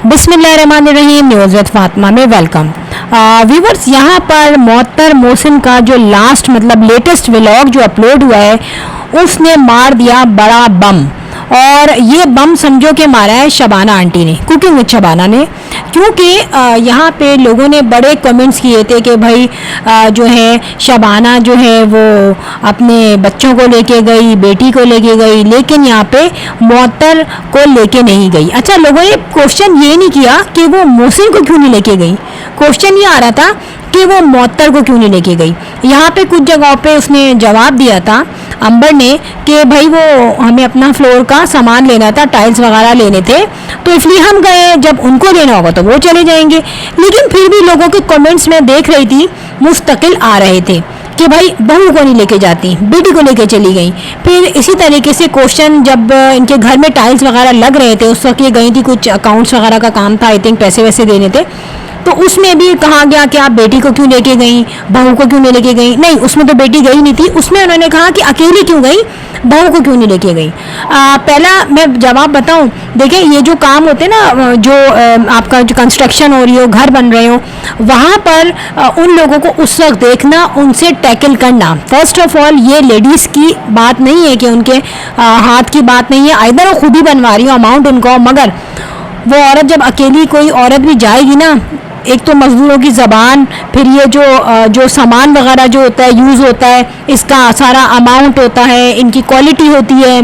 बिस्मिल्लाहिर्रहमानिर्रहीम। News with Fatima में welcome. Viewers, यहाँ पर मुअत्तर मोहसिन का जो लास्ट लेटेस्ट व्लॉग जो अपलोड हुआ है उसने मार दिया बड़ा बम। और ये बम समझो कि मारा है शबाना आंटी ने, कुकिंग विद शबाना ने, क्योंकि यहाँ पे लोगों ने बड़े कमेंट्स किए थे कि भाई जो है शबाना जो है वो अपने बच्चों को लेके गई, बेटी को लेके गई, लेकिन यहाँ पे मुअत्तर को लेके नहीं गई। अच्छा, लोगों ने क्वेश्चन ये नहीं किया कि वो मोहसिन को क्यों नहीं लेके गई, क्वेश्चन ये आ रहा था कि वो मुअत्तर को क्यों नहीं लेके गई। यहाँ पे कुछ जगहों पे उसने जवाब दिया था अंबर ने कि भाई वो हमें अपना फ्लोर का सामान लेना था, टाइल्स वगैरह लेने थे, तो इसलिए हम गए, जब उनको लेना होगा तो वो चले जाएंगे। लेकिन फिर भी लोगों के कमेंट्स में देख रही थी मुस्तकिल आ रहे थे कि भाई बहू को नहीं लेके जाती, बेटी को लेके चली गई। फिर इसी तरीके से क्वेश्चन जब इनके घर में टाइल्स वगैरह लग रहे थे, उस वक्त ये गई थी, कुछ अकाउंट्स वगैरह का काम था, आई थिंक पैसे वैसे देने थे, तो उसमें भी कहा गया कि आप बेटी को क्यों लेके गई, बहू को क्यों नहीं लेके गई। नहीं, उसमें तो बेटी गई नहीं थी, उसमें उन्होंने कहा कि अकेली क्यों गई, बहू को क्यों नहीं लेके गई। पहला मैं जवाब बताऊं, देखिए ये जो काम होते हैं ना, जो आपका जो कंस्ट्रक्शन हो रही हो, घर बन रहे हो, वहाँ पर उन लोगों को उस वक्त देखना, उनसे टैकल करना। फर्स्ट ऑफ ऑल ये लेडीज़ की बात नहीं है कि उनके हाथ की बात नहीं है, आइदर वो खुद ही बनवा रही हो, अमाउंट उनको, मगर वो औरत जब अकेली कोई औरत भी जाएगी ना, एक तो मजदूरों की ज़बान, फिर ये जो सामान वगैरह जो होता है, यूज़ होता है, इसका सारा अमाउंट होता है, इनकी क्वालिटी होती है,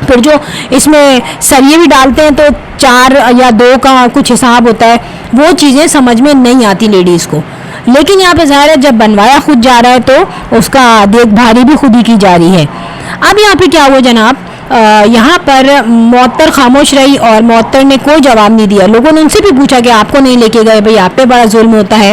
फिर जो इसमें सरिये भी डालते हैं तो 4 या 2 का कुछ हिसाब होता है, वो चीज़ें समझ में नहीं आती लेडीज़ को। लेकिन यहाँ पे ज़ाहिर है जब बनवाया खुद जा रहा है तो उसका देखभाली भी खुद ही की जा रही है। अब यहाँ पे क्या हुआ जनाब, यहाँ पर मुअत्तर खामोश रही और मुअत्तर ने कोई जवाब नहीं दिया। लोगों ने उनसे भी पूछा कि आपको नहीं लेके गए, भाई आप पे बड़ा जुल्म होता है।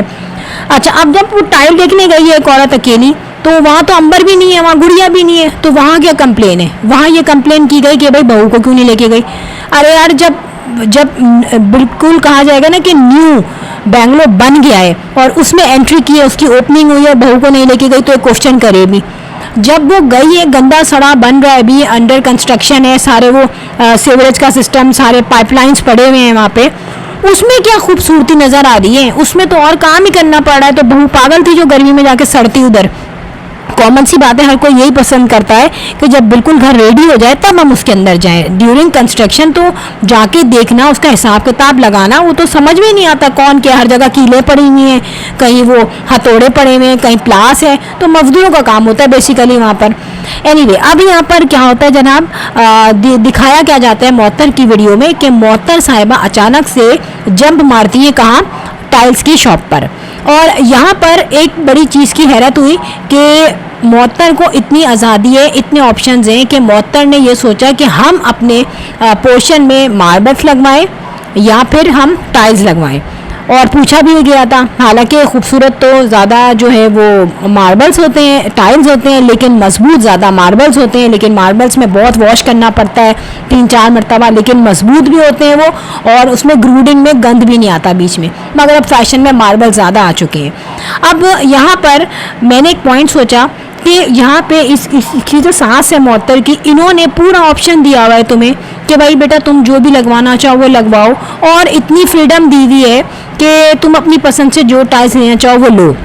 अच्छा, अब जब वो टाइल देखने गई है एक औरत अकेली, तो वहाँ तो अंबर भी नहीं है, वहाँ गुड़िया भी नहीं है, तो वहाँ क्या कंप्लेन है, वहाँ ये कंप्लेन की गई कि भाई बहू को क्यों नहीं लेके गई। अरे यार, जब बिल्कुल कहा जाएगा ना कि न्यू बेंगलोर बन गया है और उसमें एंट्री की है, उसकी ओपनिंग हुई है, बहू को नहीं लेके गई, तो एक क्वेश्चन करे भी। जब वो गई है, गंदा सड़ा बन रहा है, अभी अंडर कंस्ट्रक्शन है, सारे वो सीवरेज का सिस्टम, सारे पाइपलाइंस पड़े हुए हैं वहाँ पे, उसमें क्या खूबसूरती नज़र आ रही है, उसमें तो और काम ही करना पड़ रहा है। तो बहू पागल थी जो गर्मी में जाके सड़ती उधर। कॉमन सी बात है, हर कोई यही पसंद करता है कि जब बिल्कुल घर रेडी हो जाए तब हम उसके अंदर जाएं। ड्यूरिंग कंस्ट्रक्शन तो जाके देखना, उसका हिसाब किताब लगाना, वो तो समझ में नहीं आता कौन क्या, हर जगह कीले पड़ी हुई हैं, कहीं वो हथौड़े पड़े हुए हैं, कहीं प्लास है, तो मजदूरों का काम होता है बेसिकली वहाँ पर। एनीवे, अब यहाँ पर क्या होता है जनाब, दिखाया क्या जाता है मुअत्तर की वीडियो में कि मुअत्तर साहिबा अचानक से जंप मारती है, कहाँ, टाइल्स की शॉप पर। और यहाँ पर एक बड़ी चीज़ की हैरत हुई कि मुअत्तर को इतनी आज़ादी है, इतने ऑप्शंस हैं कि मुअत्तर ने ये सोचा कि हम अपने पोर्शन में मार्बल्स लगवाएं या फिर हम टाइल्स लगवाएं। और पूछा भी गया था, हालांकि खूबसूरत तो ज़्यादा जो है वो मार्बल्स होते हैं, टाइल्स होते हैं, लेकिन मजबूत ज़्यादा मार्बल्स होते हैं। लेकिन मार्बल्स में बहुत वॉश करना पड़ता है 3-4 मरतबा, लेकिन मजबूत भी होते हैं वो, और उसमें ग्रूडिंग में गंद भी नहीं आता बीच में। मगर अब फैशन में मार्बल ज़्यादा आ चुके हैं। अब यहाँ पर मैंने एक पॉइंट सोचा कि यहाँ पे इसकी जो सास है मुअत्तर की, इन्होंने पूरा ऑप्शन दिया हुआ है तुम्हें कि भाई बेटा तुम जो भी लगवाना चाहो वो लगवाओ, और इतनी फ्रीडम दी हुई है कि तुम अपनी पसंद से जो टाइल्स लेना चाहो वो लो।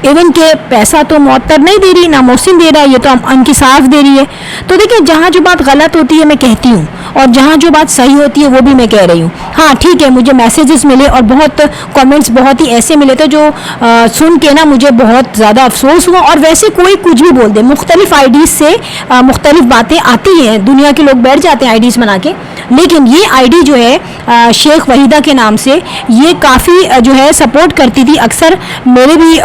इवन के पैसा तो मुअत्तर नहीं दे रही, ना मोहसिन दे रहा है, ये तो उनकी साफ दे रही है। तो देखिए, जहाँ जो बात गलत होती है मैं कहती हूँ, और जहाँ जो बात सही होती है वो भी मैं कह रही हूँ। हाँ ठीक है, मुझे मैसेजेस मिले और बहुत कमेंट्स बहुत ही ऐसे मिले थे जो सुन के ना मुझे बहुत ज़्यादा अफसोस हुआ। और वैसे कोई कुछ भी बोल दे, मुख्तलिफ आईडीज़ से मुख्तलिफ बातें आती हैं, दुनिया के लोग बैठ जाते हैं आईडीज़ बना के, लेकिन ये आईडी जो है शेख वहीदा के नाम से, ये काफ़ी जो है सपोर्ट करती थी अक्सर मेरे भी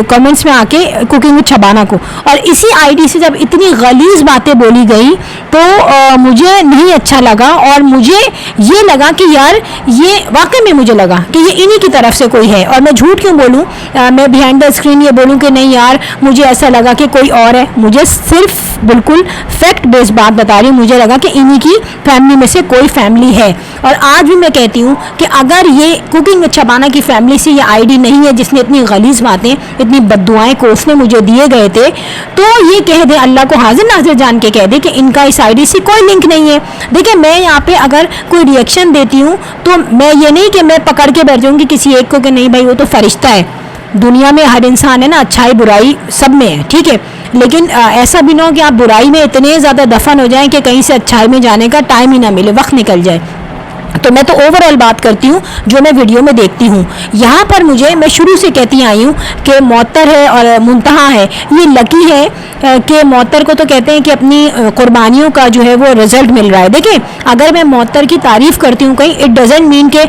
कमेंट्स में आके कुकिंग विद शबाना को। और इसी आईडी से जब इतनी गलीज़ बातें बोली गई तो मुझे नहीं अच्छा लगा, और मुझे ये लगा कि यार ये वाकई में मुझे लगा कि ये इन्हीं की तरफ से कोई है। और मैं झूठ क्यों बोलूँ, मैं बिहाइंड द स्क्रीन ये बोलूँ कि नहीं यार मुझे ऐसा लगा कि कोई और है, मुझे सिर्फ बिल्कुल फैक्ट बेस्ड बात बता रही हूँ, मुझे लगा कि इन्हीं की फैमिली में से कोई फैमिली है। और आज भी मैं कहती हूँ कि अगर ये कुकिंग विद शबाना की फैमिली से ये आईडी नहीं है जिसने इतनी गलीज़ बातें, इतनी बद्दुआएं कोसने मुझे दिए गए थे, तो ये कह दे, अल्लाह को हाजिर नाजिर जान के कह दे कि इनका इस आईडी से कोई लिंक नहीं है। देखिए, मैं यहाँ पे अगर कोई रिएक्शन देती हूँ तो मैं ये नहीं कि मैं पकड़ के बैठ जाऊँगी किसी एक को कि नहीं भाई वो तो फरिश्ता है। दुनिया में हर इंसान है ना, अच्छाई बुराई सब में है, ठीक है, लेकिन ऐसा भी ना हो कि आप बुराई में इतने ज़्यादा दफन हो जाएं कि कहीं से अच्छाई में जाने का टाइम ही ना मिले, वक्त निकल जाए। तो मैं तो ओवरऑल बात करती हूँ जो मैं वीडियो में देखती हूँ। यहाँ पर मैं शुरू से कहती आई हूँ कि मौतर है और मुंतहा है, ये लकी है कि मौतर को तो कहते हैं कि अपनी कुर्बानियों का जो है वो रिजल्ट मिल रहा है। देखिए, अगर मैं मौतर की तारीफ़ करती हूँ कहीं, इट डजेंट मीन कि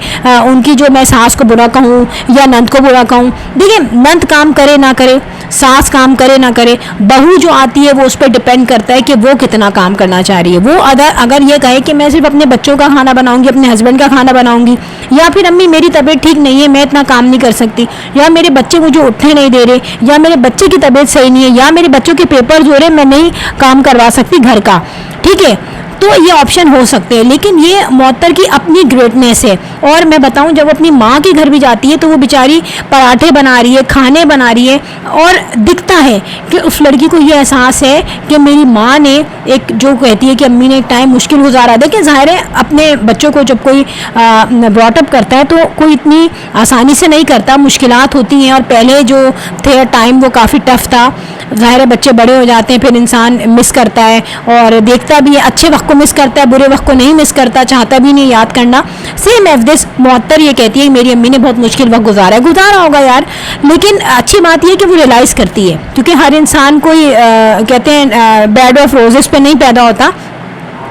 उनकी जो मैं सास को बुरा कहूँ या नंद को बुरा कहूँ। देखिए, नंद काम करे ना करे, सास काम करे ना करे, बहू जो आती है वो उस पर डिपेंड करता है कि वो कितना काम करना चाह रही है। वो अगर ये कहे कि मैं सिर्फ अपने बच्चों का खाना बनाऊंगी, अपने हस्बैंड का खाना बनाऊंगी, या फिर अम्मी मेरी तबीयत ठीक नहीं है, मैं इतना काम नहीं कर सकती, या मेरे बच्चे मुझे उठने नहीं दे रहे, या मेरे बच्चे की तबीयत सही नहीं है, या मेरे बच्चों के पेपर हो रहे, मैं नहीं काम करवा सकती घर का, ठीक है, तो ये ऑप्शन हो सकते हैं। लेकिन ये मौतर की अपनी ग्रेटनेस है। और मैं बताऊं, जब अपनी माँ के घर भी जाती है तो वो बेचारी पराठे बना रही है, खाने बना रही है, और दिखता है कि उस लड़की को ये एहसास है कि मेरी माँ ने एक, जो कहती है कि अम्मी ने एक टाइम मुश्किल गुजारा। देखिए, ज़ाहिर है अपने बच्चों को जब कोई ब्रॉटअप करता है तो कोई इतनी आसानी से नहीं करता, मुश्किलात होती हैं, और पहले जो थे टाइम वो काफ़ी टफ था। ज़ाहिर है बच्चे बड़े हो जाते हैं, फिर इंसान मिस करता है और देखता भी है, अच्छे वक्त को मिस करता है, बुरे वक्त को नहीं मिस करता, चाहता भी नहीं याद करना। सेम एफ दिस मौतर ये कहती है मेरी अम्मी ने बहुत मुश्किल वक्त गुजारा होगा यार, लेकिन अच्छी बात यह कि वो रियलाइज़ करती है, क्योंकि हर इंसान कोई कहते हैं बेड ऑफ रोजेस पे नहीं पैदा होता,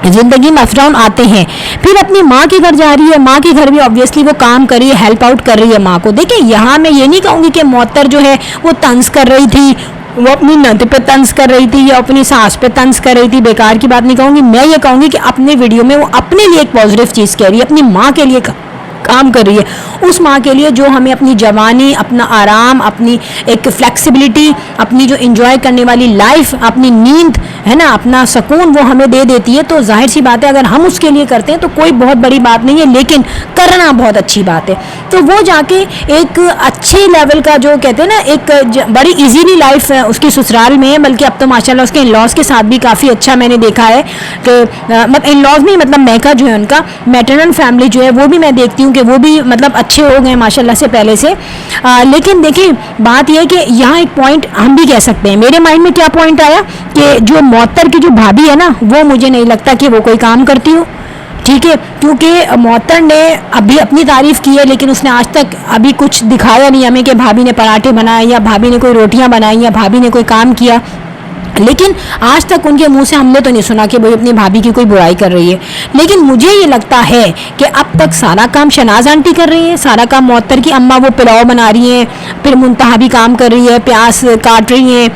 ज़िंदगी में अप डाउन आते हैं। फिर अपनी माँ के घर जा रही है, माँ के घर भी ऑब्वियसली वो काम कर रही है, हेल्प आउट कर रही है माँ को। देखिए, यहाँ मैं ये नहीं कहूँगी कि मौतर जो है वो तंज कर रही थी, वो अपनी नंद पे तंज कर रही थी या अपनी सास पे तंज कर रही थी, बेकार की बात नहीं कहूँगी। मैं ये कहूँगी कि अपने वीडियो में वो अपने लिए एक पॉजिटिव चीज़ कह रही है, अपनी माँ के लिए काम कर रही है, उस माँ के लिए जो हमें अपनी जवानी, अपना आराम, अपनी एक फ्लेक्सिबिलिटी, अपनी जो एंजॉय करने वाली लाइफ, अपनी नींद है ना, अपना सुकून वो हमें दे देती है। तो जाहिर सी बात है अगर हम उसके लिए करते हैं तो कोई बहुत बड़ी बात नहीं है, लेकिन करना बहुत अच्छी बात है। तो वो जाके एक अच्छे लेवल का, जो कहते हैं ना, एक बड़ी इजीली लाइफ उसकी ससुराल में है, बल्कि अब तो माशाल्लाह उसके इन लॉज के साथ भी काफ़ी अच्छा मैंने देखा है कि मतलब इन लॉज में, मतलब मैका जो है उनका मैटरनल फैमिली जो है वो भी मैं देखती हूँ कि वो भी मतलब अच्छे हो गए माशाल्लाह से पहले से। लेकिन देखिए, बात यह है कि यहाँ एक पॉइंट हम भी कह सकते हैं, मेरे माइंड में क्या पॉइंट आया कि जो मौतर की जो भाभी है ना, वो मुझे नहीं लगता कि वो कोई काम करती हो, ठीक है, क्योंकि मौतर ने अभी अपनी तारीफ़ की है, लेकिन उसने आज तक अभी कुछ दिखाया नहीं हमें कि भाभी ने पराठे बनाए या भाभी ने कोई रोटियां बनाई या भाभी ने कोई काम किया। लेकिन आज तक उनके मुंह से हमने तो नहीं सुना कि वो अपनी भाभी की कोई बुराई कर रही है। लेकिन मुझे ये लगता है कि अब तक सारा काम शनाज आंटी कर रही है, सारा काम मौतर की अम्मा वो पुलाव बना रही है, फिर मुंतहा भी काम कर रही है, प्याज काट रही है,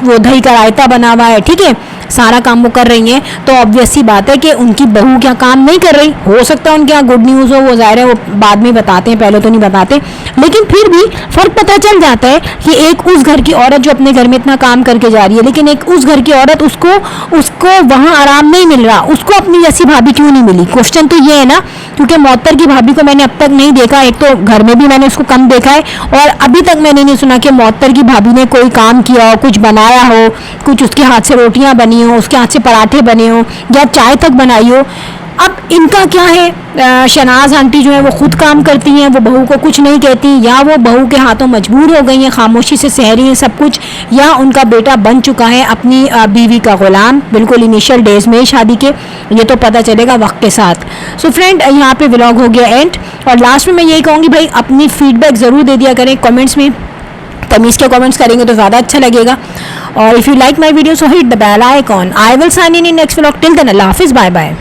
वो दही का रायता बना हुआ है, ठीक है, सारा काम वो कर रही हैं। तो ऑब्वियस सी बात है कि उनकी बहू क्या काम नहीं कर रही। हो सकता है उनके यहाँ गुड न्यूज़ हो, वो ज़ाहिर है वो बाद में बताते हैं, पहले तो नहीं बताते, लेकिन फिर भी फ़र्क पता चल जाता है कि एक उस घर की औरत जो अपने घर में इतना काम करके जा रही है, लेकिन एक उस घर की औरत उसको वहाँ आराम नहीं मिल रहा, उसको अपनी जैसी भाभी क्यों नहीं मिली। क्वेश्चन तो ये है ना, क्योंकि मौतर की भाभी को मैंने अब तक नहीं देखा, एक तो घर में भी मैंने उसको कम देखा है, और अभी तक मैंने नहीं सुना कि मौतर की भाभी ने कोई काम किया हो, कुछ बनाया हो, कुछ उसके हाथ से रोटियां बनी हो, उसके हाथ से पराठे बने हो, या चाय तक बनाई हो। अब इनका क्या है, शनाज आंटी जो है वो खुद काम करती हैं, वो बहू को कुछ नहीं कहती, या वो बहू के हाथों मजबूर हो गई हैं, खामोशी से सह रही हैं सब कुछ, या उनका बेटा बन चुका है अपनी बीवी का गुलाम बिल्कुल इनिशियल डेज में शादी के। ये तो पता चलेगा वक्त के साथ। सो फ्रेंड, यहाँ पे व्लॉग हो गया एंड, और लास्ट में मैं यही कहूँगी भाई अपनी फीडबैक ज़रूर दे दिया करें कमेंट्स में, तमीज़ के कमेंट्स करेंगे तो ज़्यादा अच्छा लगेगा। और if you like my video so hit the bell icon. I will sign in next vlog. Till then अल्लाह हाफिज़, बाय बाय।